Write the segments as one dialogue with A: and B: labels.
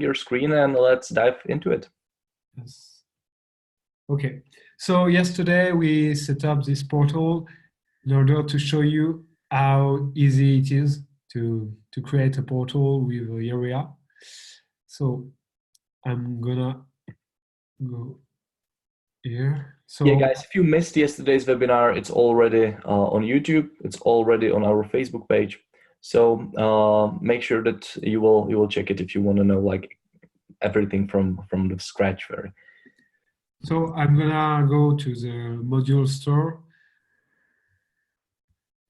A: your screen and let's dive into it.
B: Yes. Okay. So yesterday we set up this portal in order to show you how easy it is to create a portal with Yarea. So I'm gonna go here. So
A: yeah, guys, if you missed yesterday's webinar, it's already on YouTube. It's already on our Facebook page. So make sure that you will check it if you want to know like everything from the scratch. Very.
B: So I'm gonna go to the module store,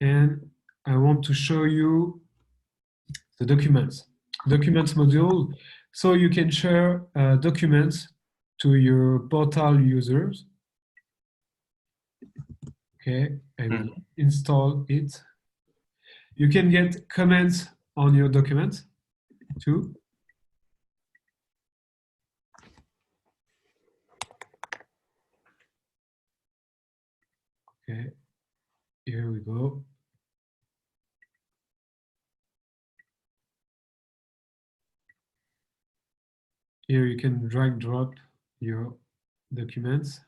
B: and I want to show you the documents module, so you can share documents to your portal users. Okay, I will install it. You can get comments on your documents too. Okay, here we go. Here you can drag drop your documents.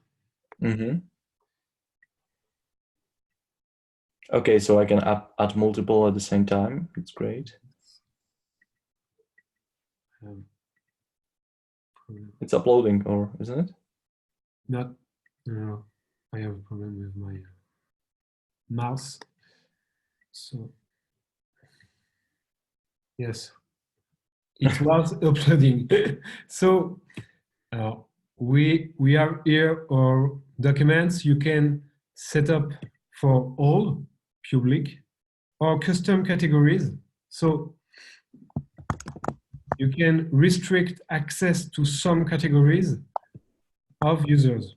A: Okay, so I can add multiple at the same time. It's great. It's uploading, or isn't it?
B: Not. No, I have a problem with my mouse. So yes, it was uploading. So we have here our documents. You can set up for all public or custom categories. So you can restrict access to some categories of users.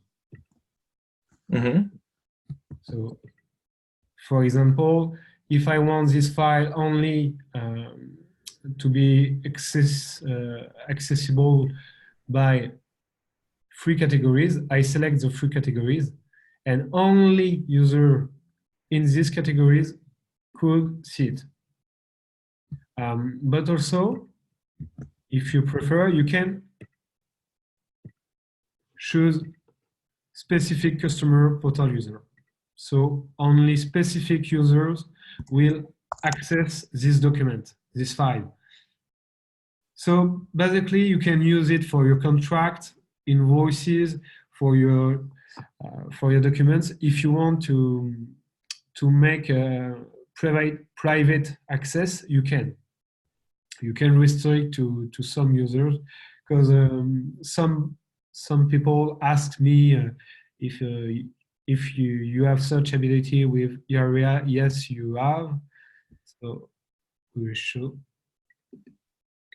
B: So for example, if I want this file only to be accessible by 3 categories, I select the 3 categories, and only user in these categories could see it. But also, if you prefer, you can choose specific customer portal user. So only specific users will access this document, this file. So basically, you can use it for your contract, invoices, for your documents. If you want to make a private access, you can. You can restrict to some users, because some people ask me if you have such ability with Yarea. Yes, you have. So we will show.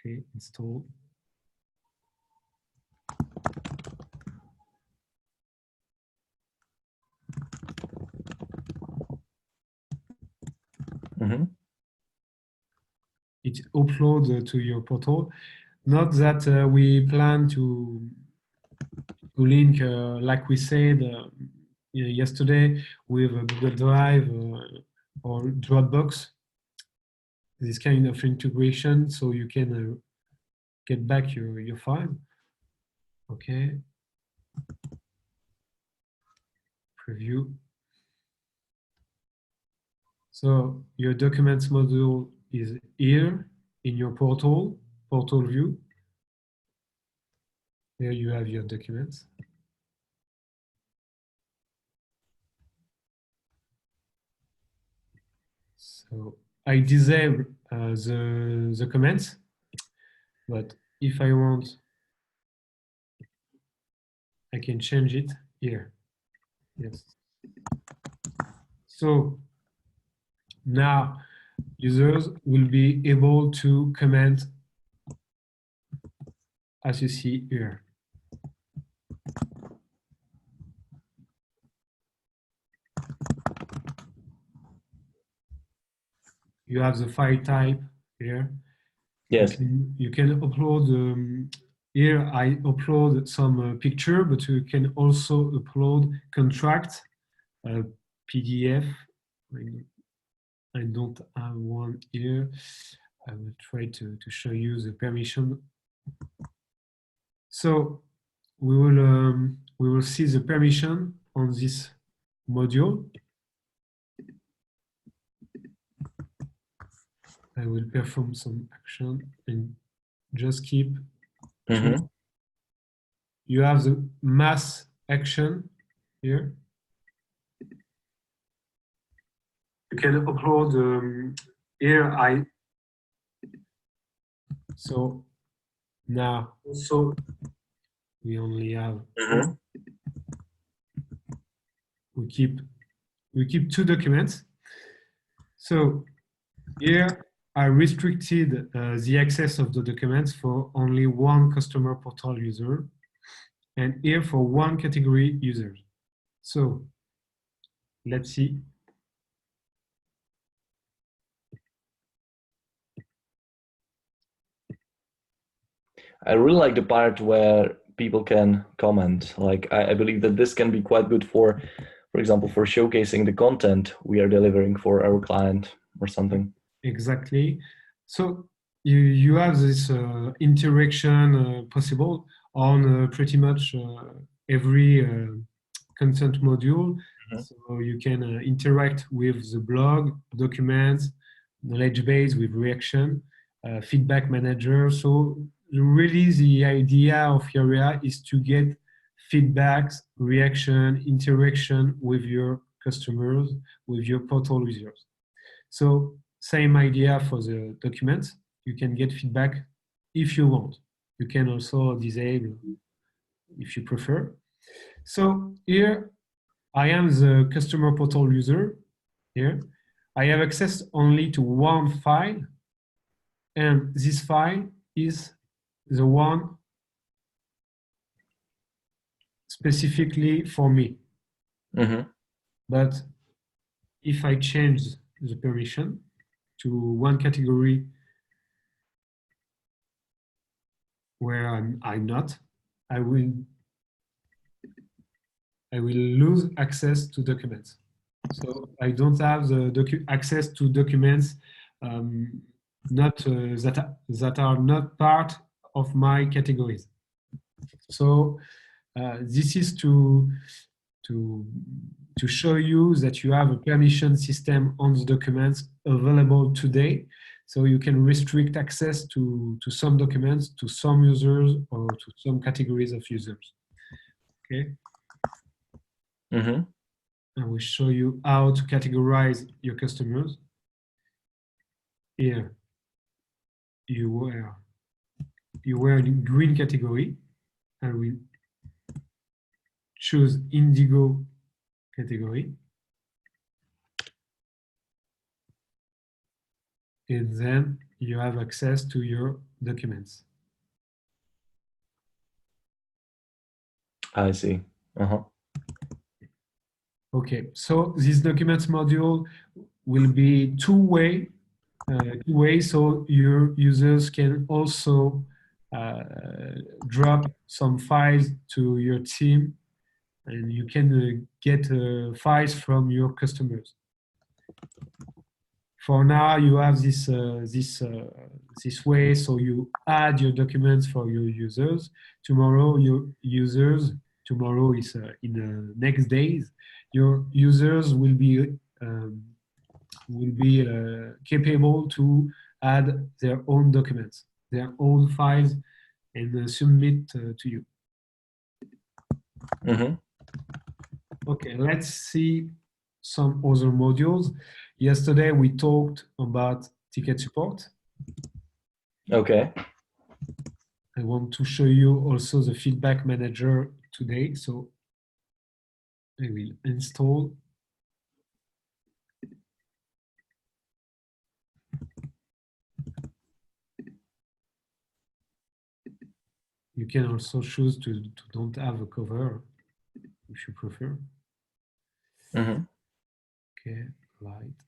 B: Okay, install. It uploads to your portal. Not that we plan to link, like we said yesterday, with a Google Drive or Dropbox, this kind of integration, so you can get back your file. Okay. Preview. So your documents module is here in your portal view. Here you have your documents. So I disable the comments, but if I want, I can change it here. Yes. So now users will be able to comment as you see here. You have the file type here.
A: Yes.
B: You can upload, here I upload some picture, but you can also upload contract, PDF. I don't have one here. I will try to show you the permission So we will see the permission on this module. I will perform some action and just keep. You have the mass action here. You can upload here. So now also we only have we keep 2 documents. So here I restricted the access of the documents for only 1 customer portal user, and here for 1 category user. So let's see.
A: I really like the part where people can comment. Like, I believe that this can be quite good for example, for showcasing the content we are delivering for our client or something.
B: Exactly. So you have this interaction possible on pretty much every content module. So you can interact with the blog, documents, knowledge base with reaction, feedback manager. So really the idea of Yarea is to get feedbacks, reaction, interaction with your customers, with your portal users. So same idea for the documents. You can get feedback if you want. You can also disable if you prefer. So here I am the customer portal user. Here I have access only to 1 file, and this file is the one specifically for me. But if I change the permission to 1 category where I'm not, I will lose access to documents. So I don't have the access to documents that are not part of my categories. So this is to show you that you have a permission system on the documents available today. So you can restrict access to some documents, to some users, or to some categories of users. Okay. I will show you how to categorize your customers. Here, you were in green category. I will choose indigo category. And then you have access to your documents.
A: I see.
B: Okay, so this documents module will be two-way, so your users can also drop some files to your team, and you can get files from your customers. For now, you have this way, so you add your documents for your users. Tomorrow, your users, tomorrow is in the next days, your users will be capable to add their own documents, their own files, and submit to you. Okay, let's see some other modules. Yesterday, we talked about ticket support.
A: Okay.
B: I want to show you also the feedback manager today. So I will install. You can also choose to don't have a cover if you prefer. Okay, light.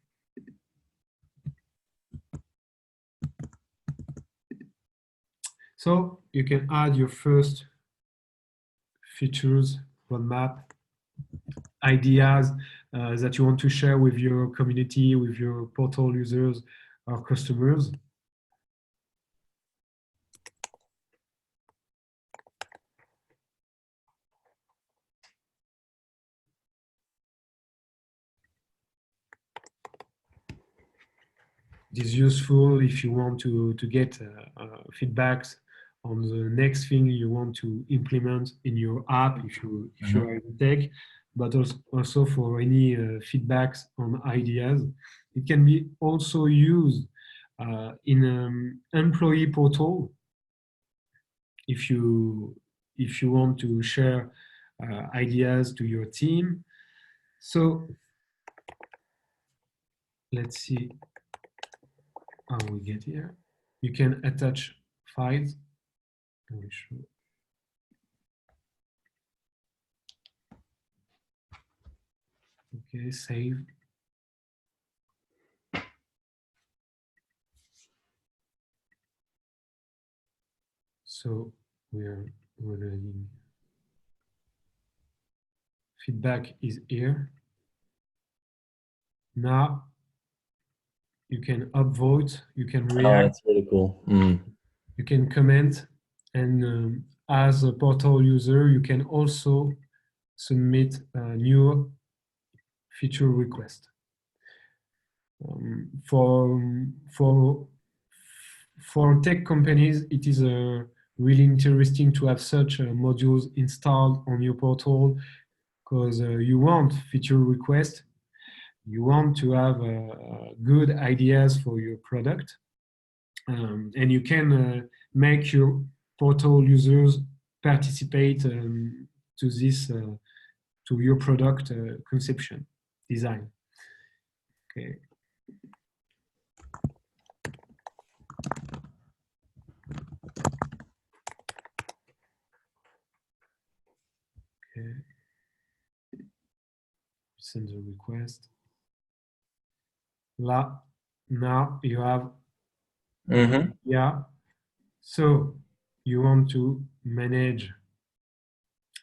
B: So you can add your first features, roadmap, ideas that you want to share with your community, with your portal users or customers. It is useful if you want to get feedbacks on the next thing you want to implement in your app if you are in tech, but also for any feedbacks on ideas. It can be also used in an employee portal if you want to share ideas to your team. So let's see how we get here. You can attach files. Okay, save. So we're running. Feedback is here. Now you can upvote, you can
A: Oh,
B: react,
A: that's really cool.
B: you can comment, and as a portal user, you can also submit a new feature request. For tech companies, it is really interesting to have such modules installed on your portal because you want feature requests, you want to have good ideas for your product, and you can make your portal users participate to this to your product conception design. Okay. Okay. Send the request. Now you have yeah. So you want to manage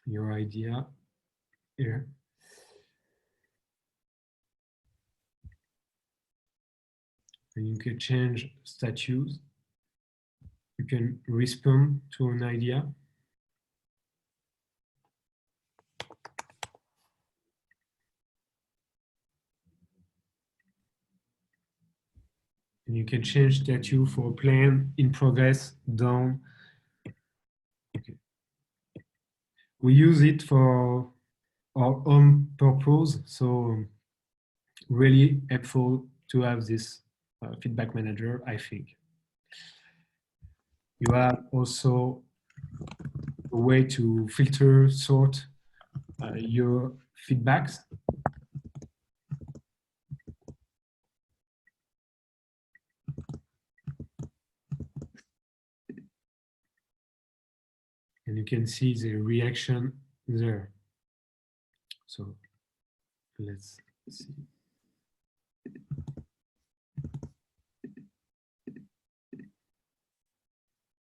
B: your idea here. And you can change status. You can respond to an idea. And you can change status for plan, in progress, done. Okay. We use it for our own purpose, so really helpful to have this feedback manager, I think. You have also a way to filter, sort your feedbacks. And you can see the reaction there. So let's see.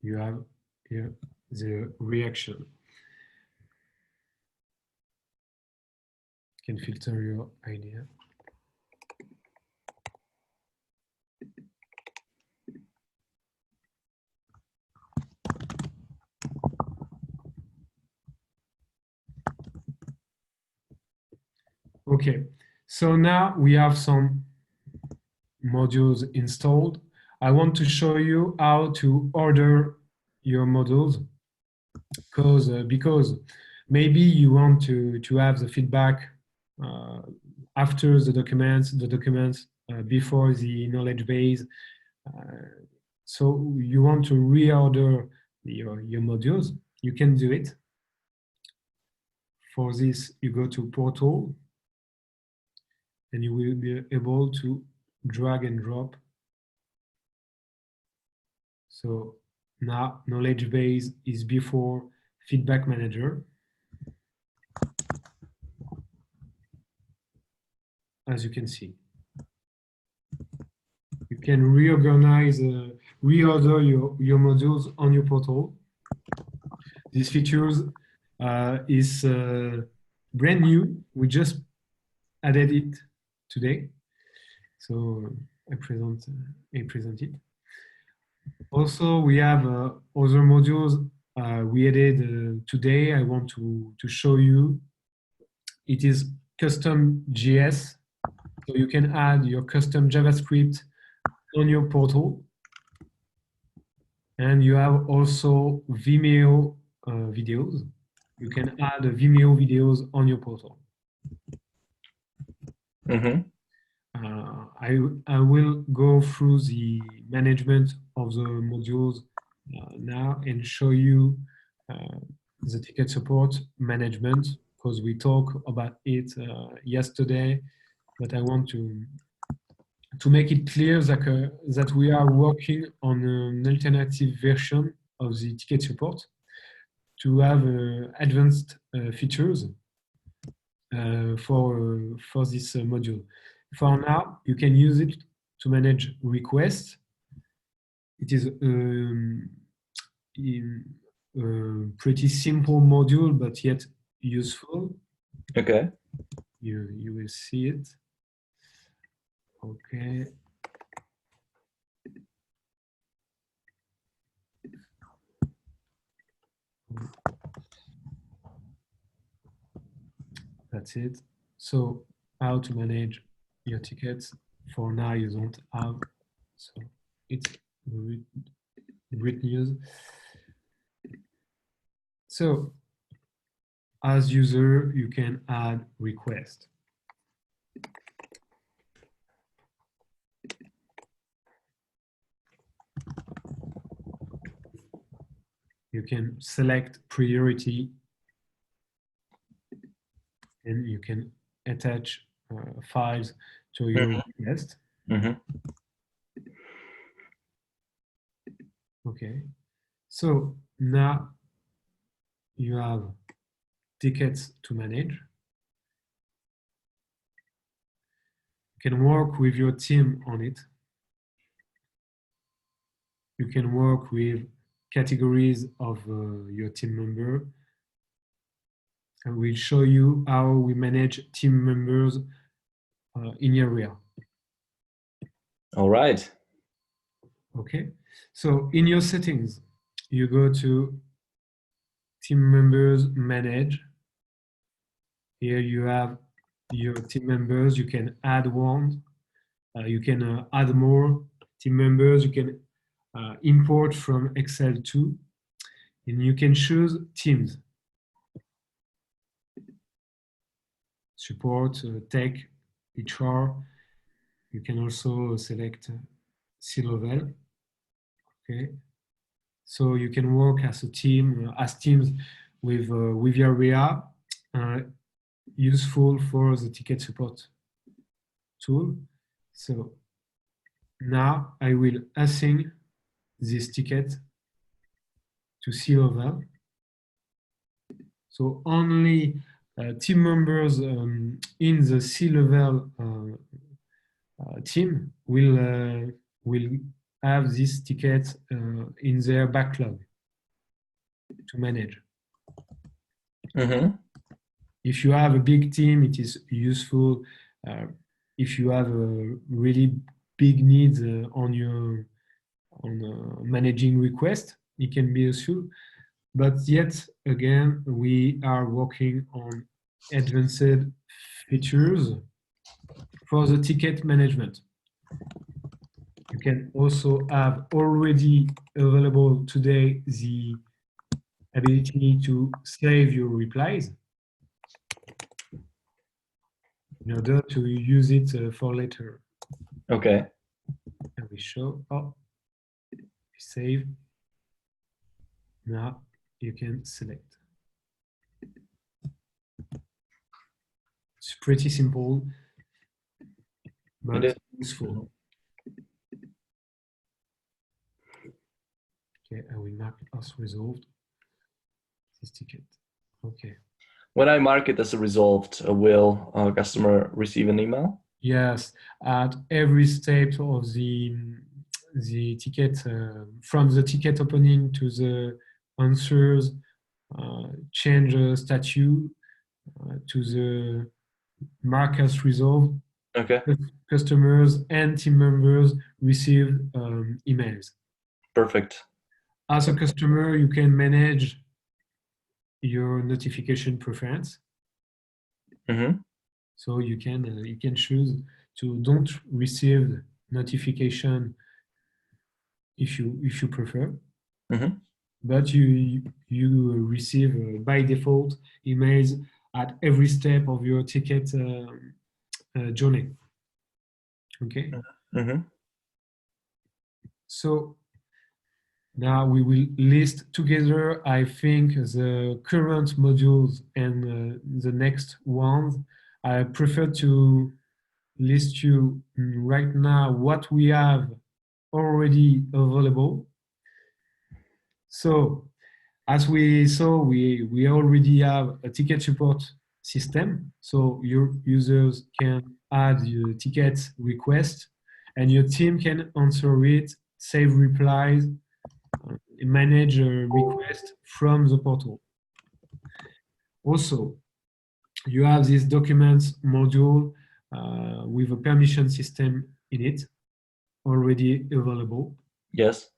B: You have here the reaction. You can filter your idea. Okay, so now we have some modules installed. I want to show you how to order your modules because maybe you want to have the feedback after the documents before the knowledge base. So you want to reorder your modules, you can do it. For this, you go to portal and you will be able to drag and drop. So now knowledge base is before feedback manager. As you can see, you can reorganize, reorder your modules on your portal. These features is brand new. We just added it today, so I present it. Also, we have other modules we added today. I want to show you. It is custom JS, so you can add your custom JavaScript on your portal. And you have also Vimeo videos. You can add Vimeo videos on your portal.
A: Mm-hmm.
B: I will go through the management of the modules now and show you the ticket support management, because we talked about it yesterday, but I want to make it clear that we are working on an alternative version of the ticket support to have advanced features for this module. For now, you can use it to manage requests. It is a pretty simple module, but yet useful.
A: Okay.
B: You will see it. Okay. That's it. So how to manage your tickets. For now, you don't have. So it's great news. So as user, you can add request. You can select priority and you can attach files to your request.
A: Mm-hmm.
B: Okay, so now you have tickets to manage. You can work with your team on it. You can work with categories of your team member. And we'll show you how we manage team members in Yarea.
A: All right.
B: Okay, so in your settings, you go to team members manage. Here you have your team members. You can add one. You can add more team members. You can import from Excel too. And you can choose teams. Support, tech, HR. You can also select C-level. Okay. So you can work as a team, as teams with Yarea, useful for the ticket support tool. So now I will assign this ticket to C-level. So only team members in the C-level team will have this ticket in their backlog to manage.
A: Mm-hmm.
B: If you have a big team, it is useful. If you have a really big needs on managing requests, it can be useful. But yet again, we are working on advanced features for the ticket management. You can also have already available today the ability to save your replies in order to use it for later.
A: Okay.
B: And we show, save. Now you can select. It's pretty simple, but useful. Okay, I will mark as resolved this ticket. Okay.
A: When I mark it as a resolved, will a customer receive an email?
B: Yes, at every step of the ticket, from the ticket opening to the answers, change status, to the mark as resolved.
A: Okay.
B: Customers and team members receive emails.
A: Perfect.
B: As a customer, you can manage your notification preference.
A: Mm-hmm.
B: So you can choose to don't receive notification if you prefer.
A: Mm-hmm.
B: But you receive by default emails at every step of your ticket journey. Okay.
A: Mm-hmm.
B: So now we will list together, I think, the current modules and the next ones. I prefer to list you right now what we have already available. So as we saw, we already have a ticket support system. So your users can add your ticket request and your team can answer it, save replies, manage a request from the portal. Also, you have this documents module with a permission system in it already available.
A: Yes.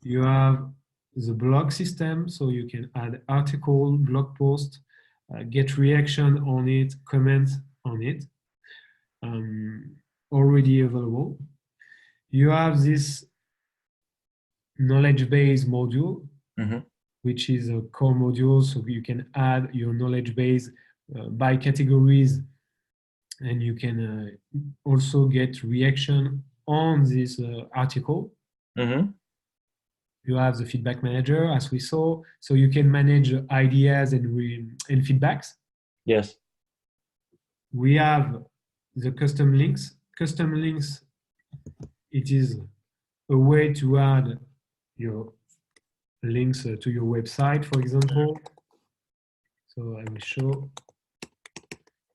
B: You have the blog system, so you can add article, blog post, get reaction on it, comment on it, already available. You have this knowledge base module,
A: Mm-hmm.
B: which is a core module, so you can add your knowledge base by categories, and you can also get reaction on this article.
A: Mm-hmm.
B: You have the feedback manager, as we saw, so you can manage ideas and feedbacks.
A: Yes.
B: We have the custom links. Custom links, it is a way to add your links to your website, for example. So I will show.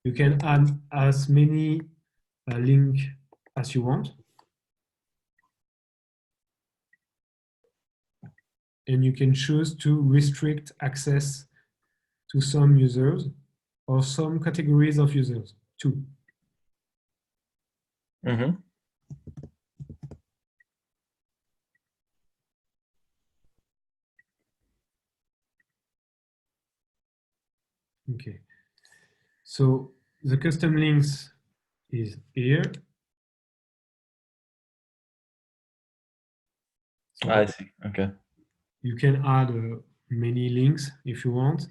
B: You can add as many links as you want. And you can choose to restrict access to some users or some categories of users too.
A: Mm-hmm.
B: Okay. So the custom links is here. So
A: I see. Okay.
B: you can add many links if you want.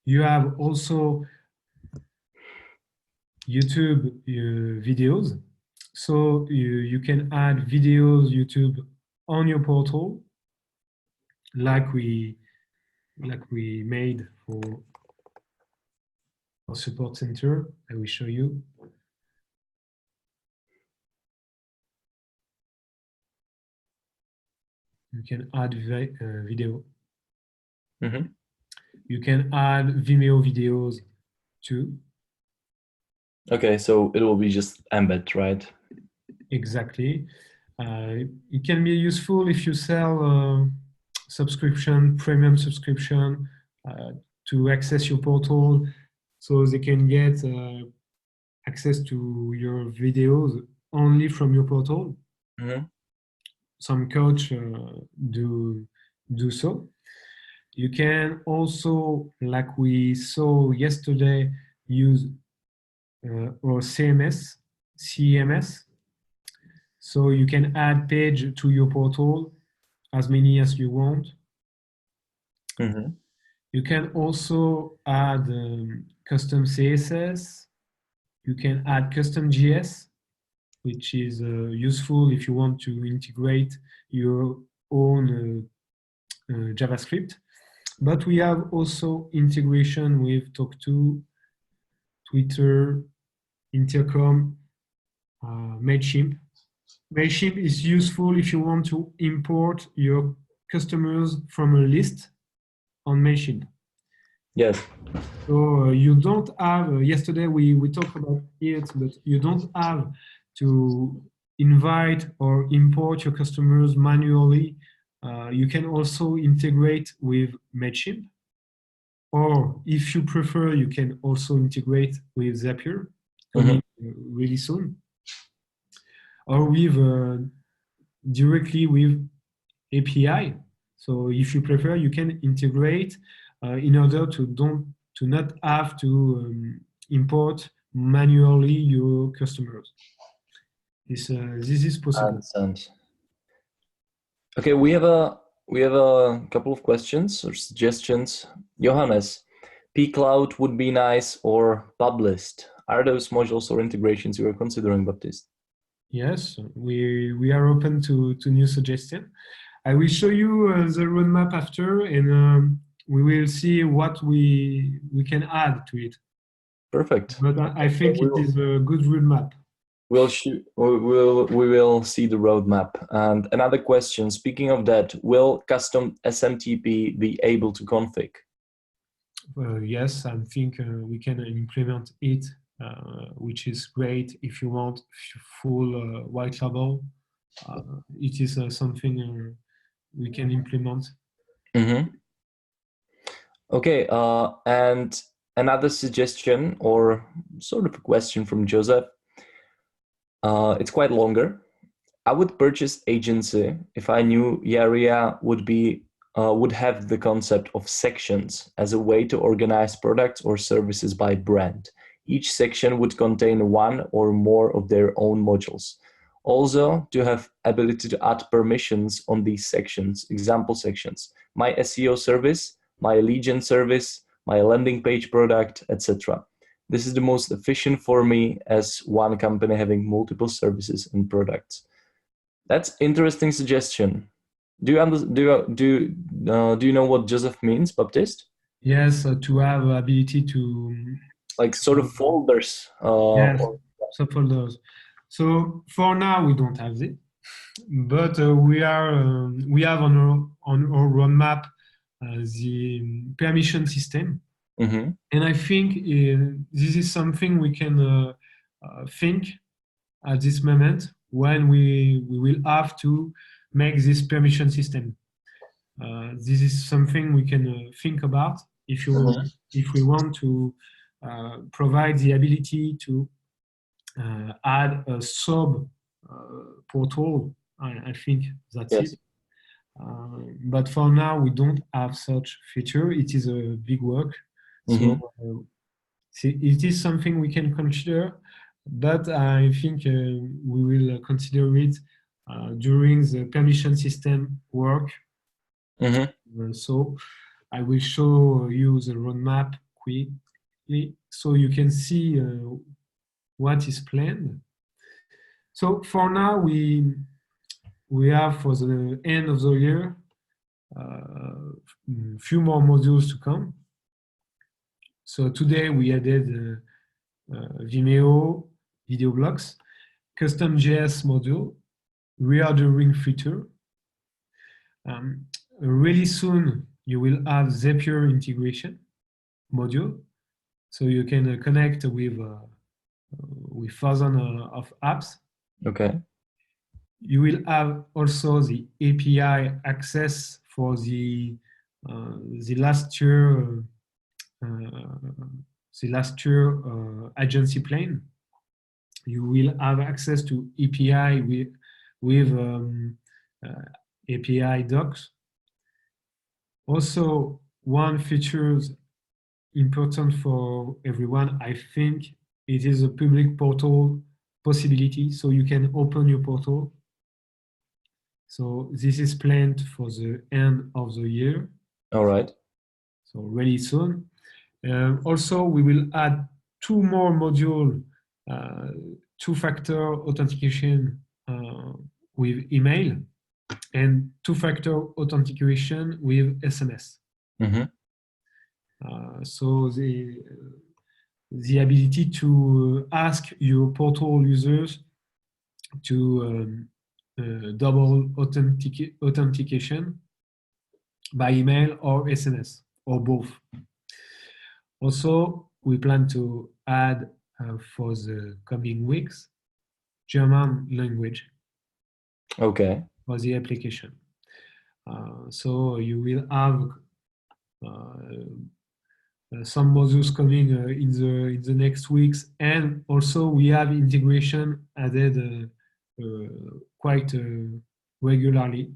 B: You have also YouTube videos. So you can add videos, YouTube on your portal, like we made for our support center. I will show you. You can add video.
A: Mm-hmm.
B: You can add Vimeo videos too.
A: Okay, so it will be just embed, right?
B: Exactly. It can be useful if you sell subscription, premium subscription to access your portal, so they can get access to your videos only from your portal.
A: Mm-hmm.
B: Some coach do so. You can also, like we saw yesterday, use or CMS. So you can add page to your portal, as many as you want.
A: Mm-hmm.
B: You can also add custom CSS. You can add custom GS, which is useful if you want to integrate your own JavaScript. But we have also integration with Talk2, Twitter, Intercom, Mailchimp. Mailchimp is useful if you want to import your customers from a list on Mailchimp.
A: Yes.
B: So you don't have, yesterday we talked about it, but you don't have to invite or import your customers manually. You can also integrate with Mailchimp. Or if you prefer, you can also integrate with Zapier, coming really soon. Or with directly with API. So if you prefer, you can integrate in order to not have to import manually your customers. This is
A: I
B: possible.
A: understand. Okay, we have a couple of questions or suggestions. Johannes, pCloud would be nice or Publist. Are those modules or integrations you are considering, Baptiste?
B: Yes, we are open to new suggestions. I will show you the roadmap after, and we will see what we can add to it.
A: Perfect.
B: But I think it is a good roadmap.
A: We will see the roadmap. And another question, speaking of that, will custom SMTP be able to config?
B: Yes, I think we can implement it, which is great if you want full white label. It is something we can implement.
A: Mm-hmm. Okay, and another suggestion or sort of a question from Joseph. It's quite longer. I would purchase agency if I knew Yarea would have the concept of sections as a way to organize products or services by brand. Each section would contain one or more of their own modules. Also, to have ability to add permissions on these sections, example sections, my SEO service, my Legion service, my landing page product, etc. This is the most efficient for me as one company having multiple services and products. That's interesting suggestion. Do you know what Joseph means, Baptiste?
B: Yes, to have ability to
A: Like sort of folders.
B: yes, subfolders. So for now we don't have it, but we have on our roadmap the permission system,
A: Mm-hmm.
B: and I think this is something we can think at this moment when we will have to make this permission system. This is something we can think about if we want to provide the ability to add a sub portal. I think that's
A: Yes.
B: it. But for now, we don't have such feature. It is a big work,
A: Mm-hmm.
B: so it is something we can consider. But I think we will consider it during the permission system work.
A: Mm-hmm.
B: So I will show you the roadmap quickly so you can see what is planned. So for now, we have for the end of the year few more modules to come. So today we added Vimeo video blocks, custom JS module, reordering feature. Really soon you will have Zapier integration module, so you can connect with thousands of apps.
A: Okay.
B: You will have also the API access for the last year agency plan. You will have access to API with API docs. Also, one feature important for everyone, I think, it is a public portal possibility, so you can open your portal. So this is planned for the end of the year.
A: All right.
B: So really soon. Also, we will add two more modules, two-factor authentication with email and two-factor authentication with SMS.
A: Mm-hmm.
B: So the ability to ask your portal users to double authentication by email or SMS or both. Also, we plan to add for the coming weeks German language
A: Okay.
B: for the application. So you will have some modules coming in the next weeks, and also we have integration added quite regularly.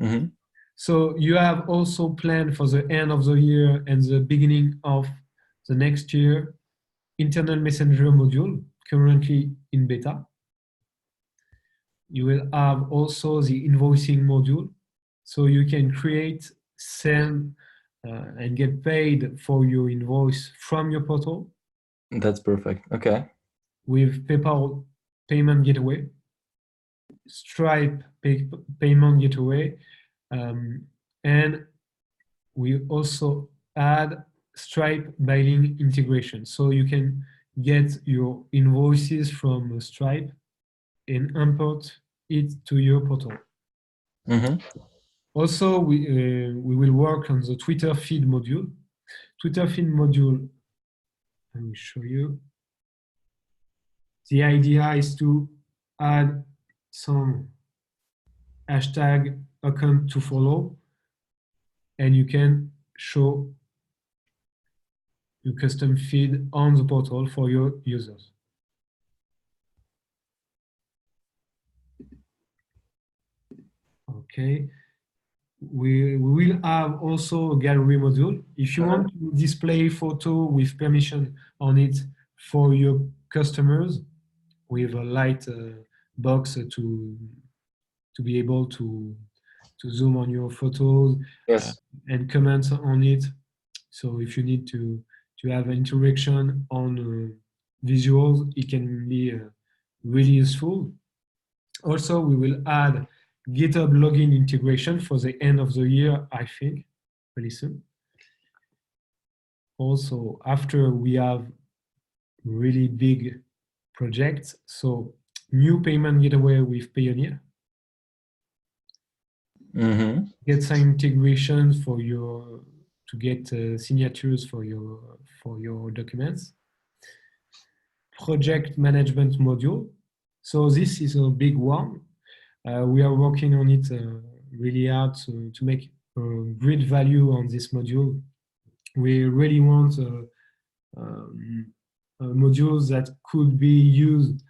A: Mm-hmm.
B: So you have also planned for the end of the year and the beginning of the next year internal messenger module currently in beta. You will have also the invoicing module, so you can create, send, and get paid for your invoice from your portal.
A: That's perfect. Okay.
B: With PayPal payment gateway, Stripe payment gateway, and we also add Stripe billing integration, so you can get your invoices from Stripe and import it to your portal.
A: Mm-hmm.
B: Also, we will work on the Twitter feed module. Twitter feed module, let me show you. The idea is to add some hashtag account to follow, and you can show your custom feed on the portal for your users. Okay. We will have also a gallery module. If you want to display photo with permission on it for your customers, with a light box to be able to zoom on your photos,
A: Yes.
B: and comment on it. So if you need to have an interaction on visuals, it can be really useful. Also, we will add GitHub login integration for the end of the year, I think, pretty soon. Also, after we have really big projects, so new payment gateway with Payoneer,
A: Mm-hmm.
B: get some integration for your to get signatures for your documents. Project management module. So this is a big one. We are working on it really hard to make great value on this module. We really want modules that could be used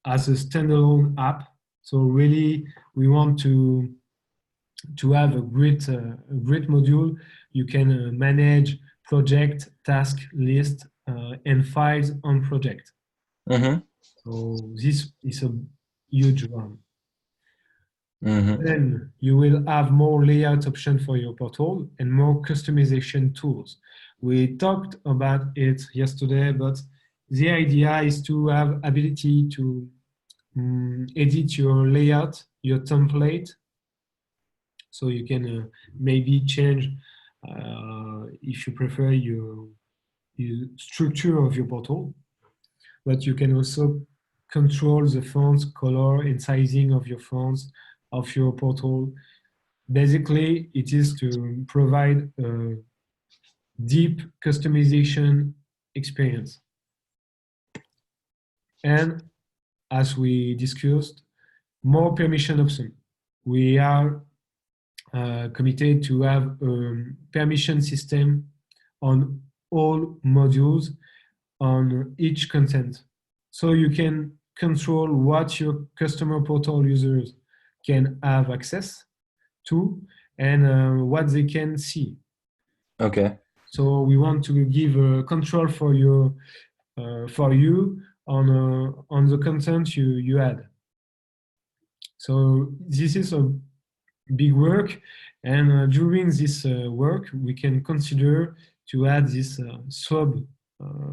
B: as a standalone app. So really, we want to have a great module. You can manage project, task list, and files on project.
A: Mm-hmm.
B: So this is a huge one.
A: Mm-hmm.
B: Then you will have more layout options for your portal and more customization tools. We talked about it yesterday, but the idea is to have ability to edit your layout, your template, so you can maybe change, if you prefer, your structure of your portal, but you can also control the fonts, color, and sizing of your fonts, of your portal. Basically, it is to provide a deep customization experience. And as we discussed, more permission options. We are committed to have a permission system on all modules on each content. So you can control what your customer portal users can have access to and what they can see.
A: Okay.
B: So we want to give control for you on the content you add. So this is a big work, and during this work, we can consider to add this sub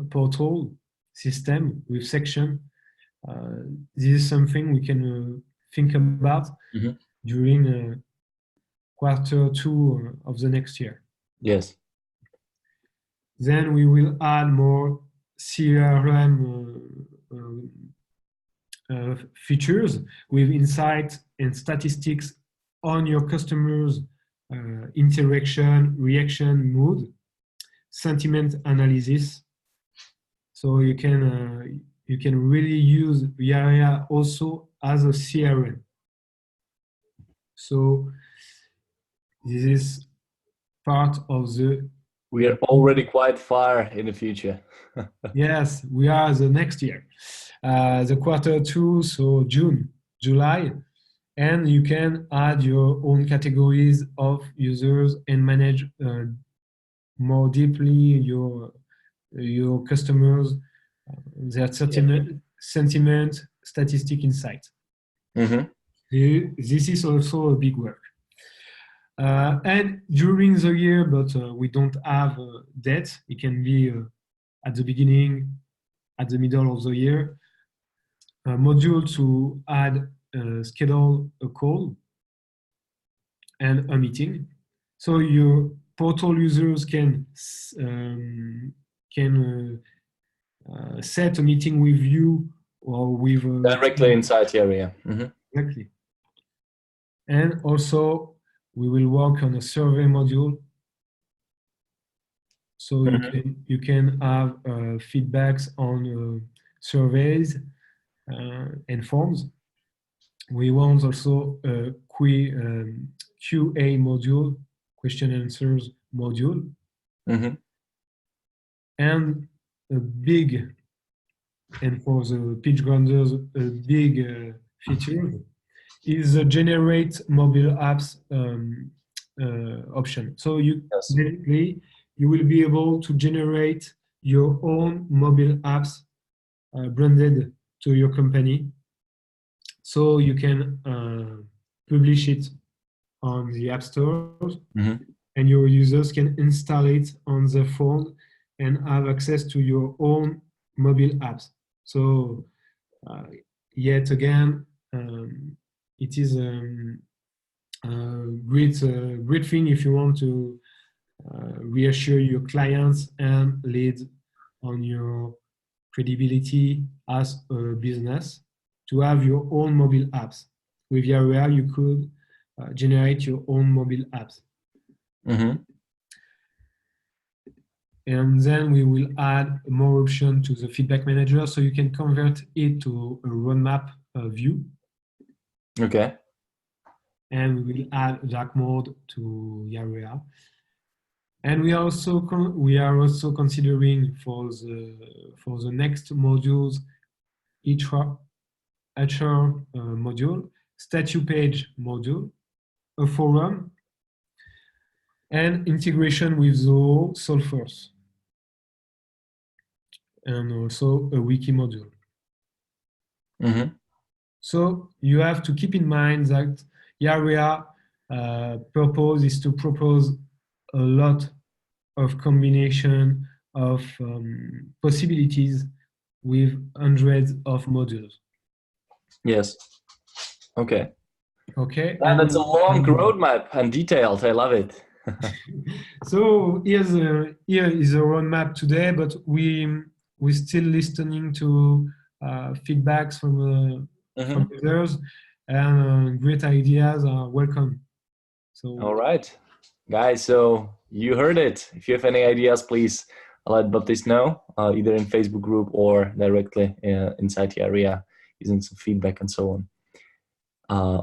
B: portal system with section. This is something we can think about during Q2 of the next year.
A: Yes.
B: Then we will add more CRM features with insight and statistics on your customers' interaction, reaction, mood, sentiment analysis. So you can really use Yarea also as a CRM. So this is part of the.
A: We are already quite far in the future.
B: Yes, we are the next year, the Q2, so June, July, and you can add your own categories of users and manage more deeply your your customers, their sentiment, statistic insight.
A: Mm-hmm.
B: This is also a big work. And during the year, but we don't have a date. It can be at the beginning, at the middle of the year. A module to add, schedule a call and a meeting. So your portal users can set a meeting with you or with
A: Directly inside Yarea. Mm-hmm.
B: Exactly. And also we will work on a survey module. So you can have feedbacks on surveys and forms. We want also a QA module, question and answers module.
A: Mm-hmm.
B: And a big, and for the PitchGrounders, a big feature is the generate mobile apps option. So basically you will be able to generate your own mobile apps branded to your company. So you can publish it on the app stores, and your users can install it on their phone and have access to your own mobile apps. So yet again, it is a great thing if you want to reassure your clients and lead on your credibility as a business to have your own mobile apps. With Yarea, you could generate your own mobile apps.
A: Mm-hmm.
B: And then we will add more option to the feedback manager, so you can convert it to a roadmap view.
A: Okay.
B: And we will add dark mode to Yarea. And we are also considering for the next modules, HR module, statue page module, a forum, and integration with Zoho Solfers, and also a wiki module.
A: Mm-hmm.
B: So you have to keep in mind that Yarea purpose is to propose a lot of combination of possibilities with hundreds of modules.
A: Yes. Okay.
B: Okay.
A: And that's a long roadmap and detailed. I love it.
B: So here is a roadmap today, but we're still listening to feedbacks from users, and great ideas are welcome. So
A: all right, guys. So you heard it. If you have any ideas, please let Baptiste know, either in Facebook group or directly inside the area, using some feedback and so on,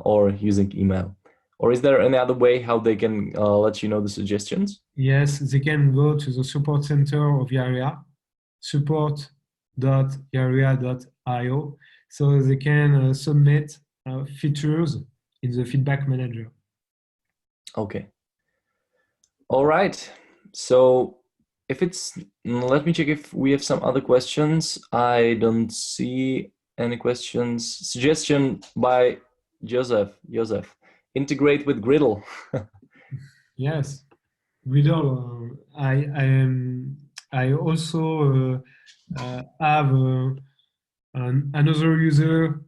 A: or using email. Or is there any other way how they can let you know the suggestions?
B: Yes, they can go to the support center of Yarea, support.yarea.io, so they can submit features in the feedback manager.
A: Okay. All right. So if it's, let me check if we have some other questions. I don't see any questions. Suggestion by Joseph. Integrate with Griddle.
B: Yes, Griddle. I also have another user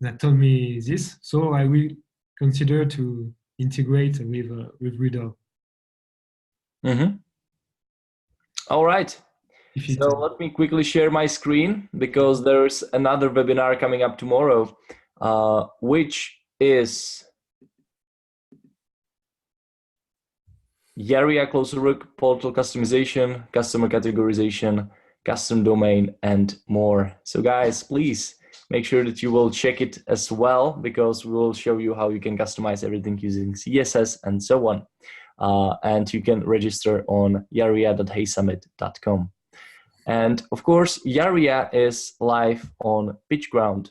B: that told me this, so I will consider to integrate with Griddle.
A: Mm-hmm. All right. So let me quickly share my screen, because there's another webinar coming up tomorrow, which is Yarea closer look, portal customization, customer categorization, custom domain, and more. So guys, please make sure that you will check it as well, because we will show you how you can customize everything using CSS and so on. And you can register on yarea.heysummit.com. And of course, Yarea is live on PitchGround.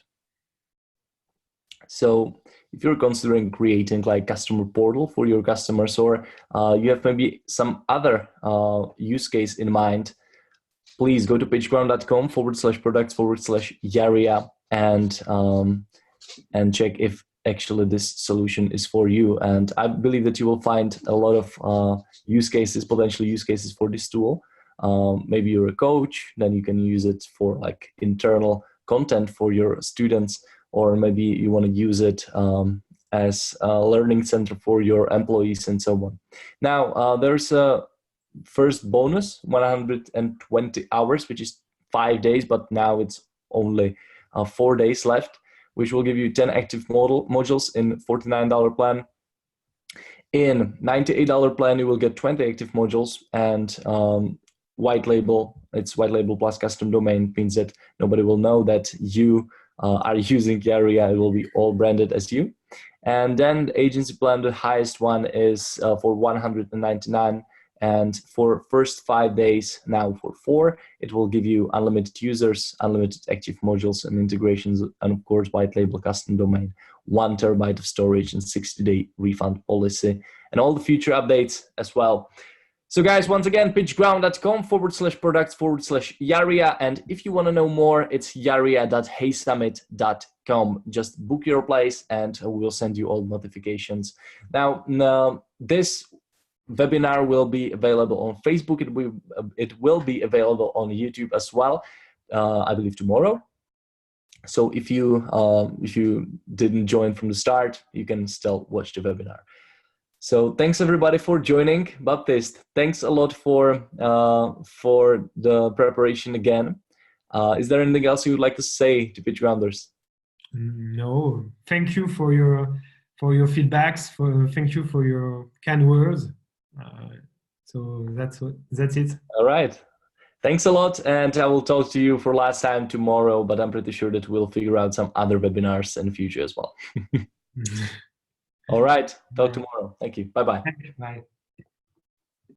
A: So if you're considering creating like customer portal for your customers, or you have maybe some other use case in mind, please go to pitchground.com/products/Yarea and check if actually this solution is for you. And I believe that you will find a lot of potential use cases for this tool. Maybe you're a coach, then you can use it for like internal content for your students, or maybe you want to use it as a learning center for your employees and so on. Now, there's a first bonus, 120 hours, which is 5 days, but now it's only 4 days left, which will give you 10 active modules in $49 plan. In $98 plan, you will get 20 active modules and white label. It's white label plus custom domain, means that nobody will know that you are using Yarea. It will be all branded as you. And then the agency plan, the highest one is for $199. And for first 5 days, now for 4, it will give you unlimited users, unlimited active modules and integrations, and of course, white label custom domain, 1 terabyte of storage and 60-day refund policy, and all the future updates as well. So guys, once again, pitchground.com/products/Yarea. And if you want to know more, it's yarea.heysummit.com. Just book your place and we'll send you all notifications. Now, this webinar will be available on Facebook. It will be available on YouTube as well, I believe tomorrow. So if you didn't join from the start, you can still watch the webinar. So thanks everybody for joining. Baptist, thanks a lot for the preparation again. Is there anything else you would like to say to PitchGrounders?
B: No, thank you for your feedbacks. Thank you for your kind words. So that's it.
A: All right. Thanks a lot, and I will talk to you for last time tomorrow, but I'm pretty sure that we'll figure out some other webinars in the future as well. All right. Talk tomorrow. Thank you. Bye-bye.
B: Bye.